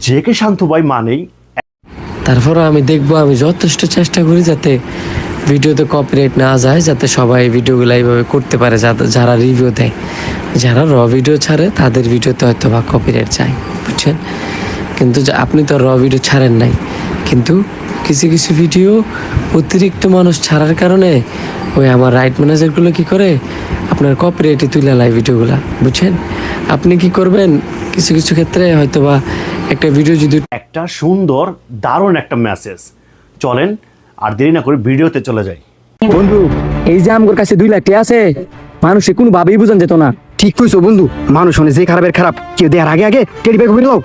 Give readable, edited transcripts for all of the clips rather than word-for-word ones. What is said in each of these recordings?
JK শান্ত ভাই মানেই। তারপরে আমি দেখবো, আমি যথেষ্ট চেষ্টা করি যাতে ভিডিওতে কপিরাইট না যায়, যাতে সবাই ভিডিওগুলো এইভাবে করতে পারে, যারা রিভিউ দেয়। যারা র ভিডিও ছাড়ে তাদের ভিডিওতে হয়তো বা কপিরাইট যায়, বুঝছেন। কিন্তু আপনি তো র ভিডিও ছাড়েন নাই, কিন্তু কিছু কিছু ভিডিও অতিরিক্ত মানুষ ছাড়ার কারণে ওই আমার রাইট ম্যানেজারগুলো কি করে আপনার কপিরাইটে তুলে লাই ভিডিওগুলা, বুঝছেন। আপনি কি করবেন, কিছু কিছু ক্ষেত্রে হয়তো বা একটা ভিডিও যদি একটা সুন্দর দারুণ একটা মেসেজ। চলেন আর দেরি না করে ভিডিওতে চলে যাই। বন্ধু, এই যে আমার কাছে 2 লাখ টাকা আছে, মানুষে কোনো ভাবেই বুঝান যেত না। ঠিক কইছো বন্ধু, মানুষ হলে যে খারাপের খারাপ, কেউ দেয়ার আগে আগে টেডি ব্যাগ ঘুরে লাও।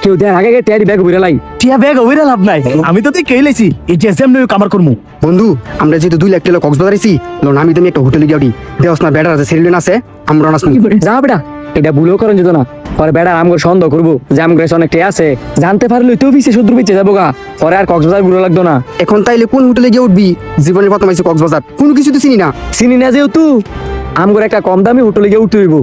কেউ দেয়ার আগে আগে টেডি ব্যাগ ঘুরে লাই। টিয়া ব্যাগ ওইরা লাভ নাই, আমি তো দেখে লাইছি এই যে এক্সাম নিয়ে কামার করমু। বন্ধু, আমরা যেহেতু 2 লাখ টাকা কক্সবাজার আইছি, নামি দামি একটা হোটেলে গিয়ে দেওয়াস না বেড়ার আছে সেরিলেন আছে, আমরা নাস যা বেটা, এটা ভুলেও করেন যেত না। পরে বেড়া আমগো সন্দেহ করবো যে আমার কাছে অনেক টাকা আছে, জানতে পারলে তো পিছিয়ে শত্রু পিছিয়ে যাবো গা, পরে আর কক্সবাজার ঘুরে লাগতো না। এখন তাইলে কোন হোটেলে গিয়ে উঠবি? জীবনের প্রথম আইছি কক্সবাজার, কোনো কিছু তো চিনি না। চিনি না যেহেতু আমগো একটা কম দামি হোটেলে গিয়ে উঠতে হইব,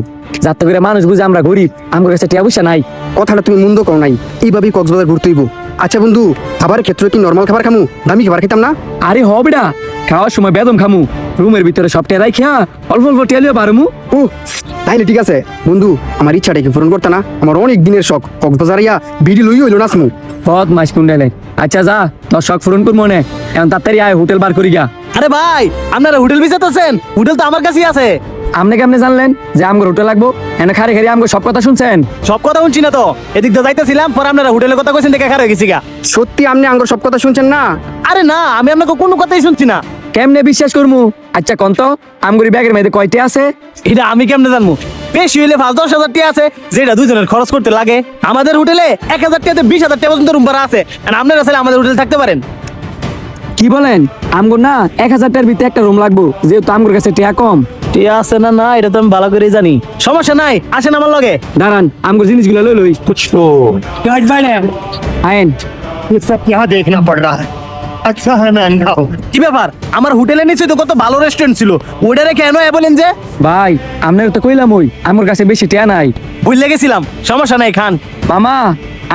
যাতে করে মানুষ বুঝে আমরা গরিব, আমার কাছে টাকা পয়সা নাই। কথাটা তুমি মন্দ করো নাই, এইভাবেই কক্সবাজার ঘুরতে হইব। আচ্ছা বন্ধু, খাবারের ক্ষেত্রে কি নর্মাল খাবার খামু, দামি খাবার খেতাম না? আরে হ বেটা, খাওয়ার সময় বেদম খামু, রুমের ভিতরে সব টেরাই খেয়া অল্প অল্প টেলিও পারমু। ও তাইলে ঠিক আছে বন্ধু, আমার ইচ্ছাটা কি পূরণ করতে না? আমার অনেক দিনের শখ কক্সবাজার ইয়া বিডি লই হইলো নাসমু। বহুত মাস কুন্ডালে। আচ্ছা যা, তোর শখ পূরণ করবো মনে, এখন তাড়াতাড়ি আয় হোটেল বার করি গা। আরে ভাই, আপনারা হোটেল বিছাতেছেন? হোটেল তো আমার কাছেই আছে। আপনি কেমনে জানলেন যে আমগো হোটেল লাগবো? এনে খারি খারি আমগো সব কথা শুনছেন? সব কথা শুনছি না তো, এদিক দিয়ে যাইতেছিলাম, পরে আপনারা হোটেলের কথা কইছেন দেখে খারাপ গেছি গা। সত্যি আপনি আঙ্গুর সব কথা শুনছেন না? আরে না, আমি আপনাকে কোনো কথাই শুনছি না। কেমনে বিশ্বাস করমু? আচ্ছা কন্ত, আমগরি ব্যাগের মধ্যে কয়টা আছে? এটা আমি কেমনে জানবো? বেশি হইলে 5-10 হাজার টাকা আছে, যেটা দুজনের খরচ করতে লাগে। আমাদের হোটেলে 1,000 টাকাতে 20,000 টাকা পর্যন্ত রুম ভাড়া আছে। আর আপনারা চাইলে আমাদের হোটেলে থাকতে পারেন। কি বলেন? আমগো না 1,000 টাকার ভিতরে একটা রুম লাগবো, যেহেতু আমগোর কাছে টাকা কম। টিয়া আছে না না এটা তো আমি ভালো করেই জানি। সমস্যা নাই, আসেন আমার লগে। দাঁড়ান, আমগো জিনিসগুলো লই লই। আইন। ये सब क्या देखना पड़ रहा है? अच्छा है मैं अंधा हूँ। কি ব্যাপার, আমার হোটেলের নিচে তো কত ভালো রেস্টুরেন্ট ছিল, ওইটারে কেন বলেন যে? ভাই আপনার তো কইলাম ওই আমার কাছে বেশি টাকা নাই, ভুলে গেছিলাম। সমস্যা নাই, খান। মামা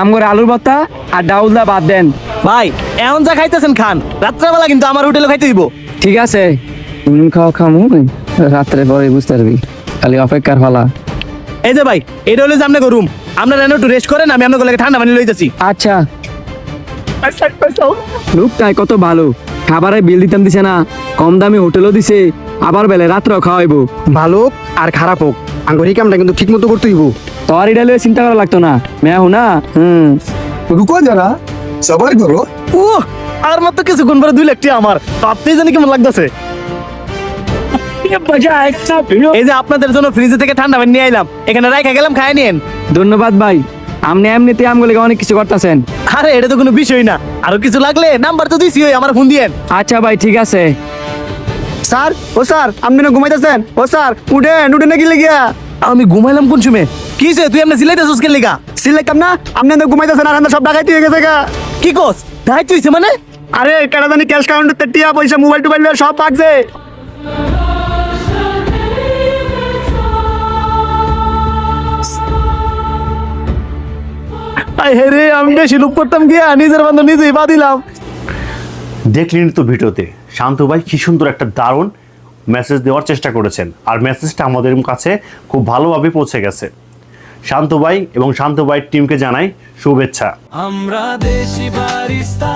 আমগরে আলুর ভর্তা আর ডাউলদা বাদ দেন। ভাই এখন যা খাইতেছেন খান, রাত্রেবেলা কিন্তু আমার হোটেলে খাইতে দিব। ঠিক আছে, খাওয়া খামু, রাত্রে পরে বুঝতে পারবি, খালি অপেক্ষার ফালা। এই যে ভাই, এটা হলো যে আপনাকে রুম, আপনারা এনে একটু রেস্ট করেন, আমি আপনাকে লাগে ঠান্ডা পানি লইতেছি। আচ্ছা। লোকটাই কত ভালো, খাবারের বিল দিতাম দিছে না, কম দামি হোটেলও দিছে, আবার বেলে রাত্রেও খাওয়াইবো। ভালো হোক আর খারাপ হোক, আঙ্গুর এই কামটা কিন্তু ঠিক মতো করতে হইব। তোর এটা লইয়া চিন্তা করা লাগতো না, মেয়া হু না। रुको जरा, सबर करो। ও আর মাত্র কিছুক্ষণ পরে 2 লাখ টাকা আমার, ভাবতেই জানি কেমন লাগতেছে। এই যে আপনাদের জন্য ফ্রিজে থেকে ঠান্ডা পানি নিয়ে আইলাম, এখানে রাইখা গেলাম, খাই নিয়েন। ধন্যবাদ ভাই, আপনি এমনিতে আমগুলো অনেক কিছু করতেছেন। আরে এটা তো কোনো বিষয় না, আরো কিছু লাগলে নাম্বার তো দিছি, ওই আমার ফোন দিয়েন। আচ্ছা ভাই ঠিক আছে। স্যার, ও স্যার, আপনি না ঘুমাইতেছেন? ও স্যার, উঠেন উঠেন না কি লেগিয়া? আমি ঘুমাইলাম কোন সময়? কি যে তুই এমনি সিলাইতেছিস কে লিগা? সিলেক্টাম না, আপনি না ঘুমাইতেছেন আর আমরা সব ডাকাইতে হয়ে গেছে গা। কি কস? তাই তুইছে মানে? আরে কেডা জানি ক্যাশ কাউন্টারতে টিয়া পয়সা মোবাইল টোবাইল সব ভাগছে। আই হে রে, আমি বেশি লুক করতাম গিয়া নিজের বান্ধব নিজেই পা দিলাম। দেখলেন তো ভিডিওতে শান্ত ভাই কি সুন্দর একটা দারুণ মেসেজ দেওয়ার চেষ্টা করেছেন, আর মেসেজটা আমাদের কাছে খুব ভালোভাবে পৌঁছে গেছে। শান্ত ভাই এবং শান্ত ভাই টিমকে জানাই শুভেচ্ছা। আমরা দেশি বারিস্তা।